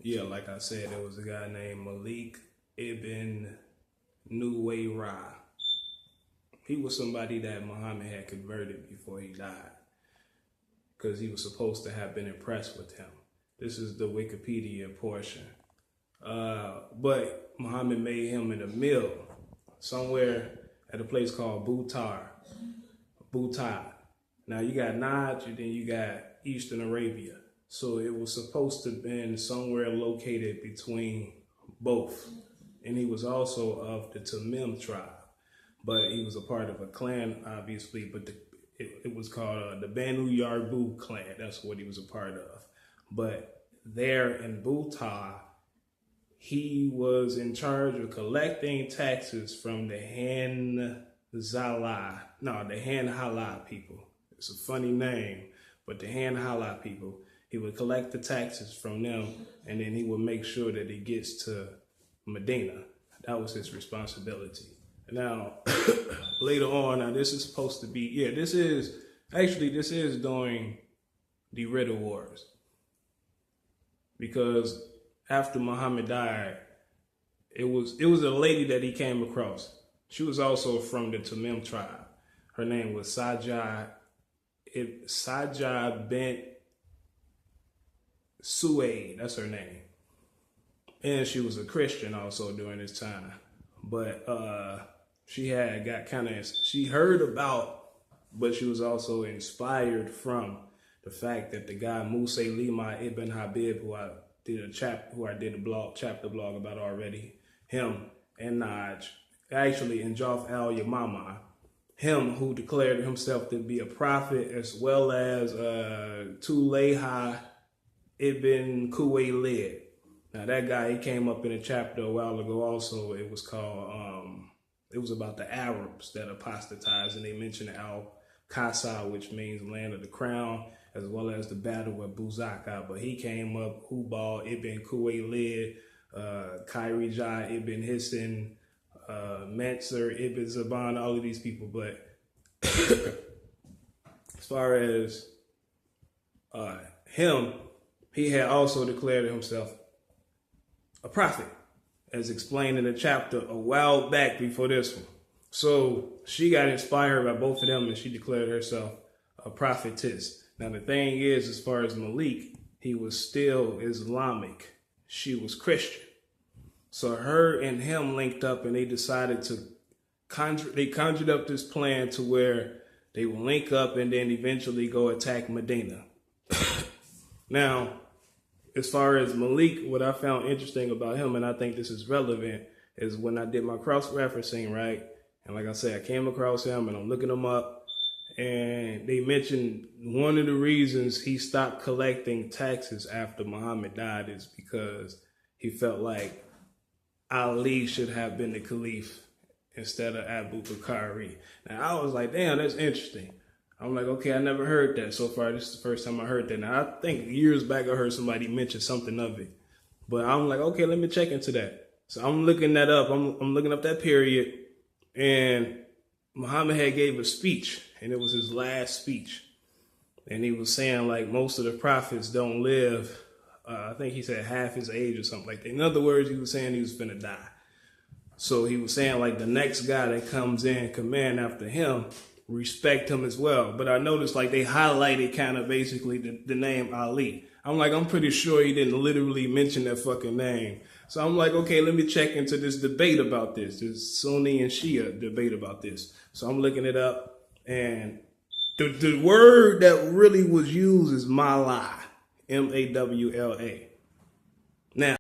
Yeah, like I said, there was a guy named Malik ibn Nuwayra. He was somebody that Muhammad had converted before he died, because he was supposed to have been impressed with him. This is the Wikipedia portion. But Muhammad made him in a mill somewhere at a place called Butai. Now you got Najd and then you got Eastern Arabia. So it was supposed to have been somewhere located between both. And he was also of the Tamim tribe, but he was a part of a clan, obviously, but it was called the Banu Yarbu clan. That's what he was a part of. But there in Butai, he was in charge of collecting taxes from the Han-Hala people. It's a funny name, but the Han-Hala people. He would collect the taxes from them, and then he would make sure that it gets to Medina. That was his responsibility. Now, later on, now this is supposed to be, this is during the Ridda Wars. Because after Muhammad died, it was a lady that he came across. She was also from the Tamim tribe. Her name was Sajjad bint Suaid, that's her name. And she was a Christian also during this time. But she heard about, but she was also inspired from the fact that the guy Musaylima ibn Habib, who I did a chapter blog about already, him and Najd, actually, and Jaf al-Yamama, him who declared himself to be a prophet, as well as Tulayha ibn Kuwaylid. Now that guy, he came up in a chapter a while ago also. It was called, it was about the Arabs that apostatized, and they mentioned Al-Qasa, which means land of the crown, as well as the battle of Buzaka. But he came up, Hubal ibn Kuwaylid, Khairija ibn Hisn, Mansur ibn Zaban, all of these people. But as far as him, he had also declared himself a prophet, as explained in the chapter a while back before this one. So she got inspired by both of them, and she declared herself a prophetess. Now the thing is, as far as Malik, he was still Islamic. She was Christian. So her and him linked up, and they decided to conjured up this plan to where they will link up and then eventually go attack Medina. Now, as far as Malik, what I found interesting about him, and I think this is relevant, is when I did my cross-referencing, right? And like I said, I came across him and I'm looking him up, and they mentioned one of the reasons he stopped collecting taxes after Muhammad died is because he felt like Ali should have been the caliph instead of Abu Bakr. Now I was like, damn, that's interesting. I'm like, okay, I never heard that so far. This is the first time I heard that. Now, I think years back I heard somebody mention something of it. But I'm like, okay, let me check into that. So I'm looking that up. I'm looking up that period. And Muhammad had gave a speech, and it was his last speech. And he was saying, like, most of the prophets don't live, I think he said half his age or something like that. In other words, he was saying he was finna die. So he was saying, like, the next guy that comes in command after him, respect him as well. But I noticed like they highlighted kind of basically the name Ali. I'm like, I'm pretty sure he didn't literally mention that fucking name. So I'm like, okay, let me check into this debate about this Sunni and Shia debate about this. So I'm looking it up, and the word that really was used is Mawla, Mawla. Now,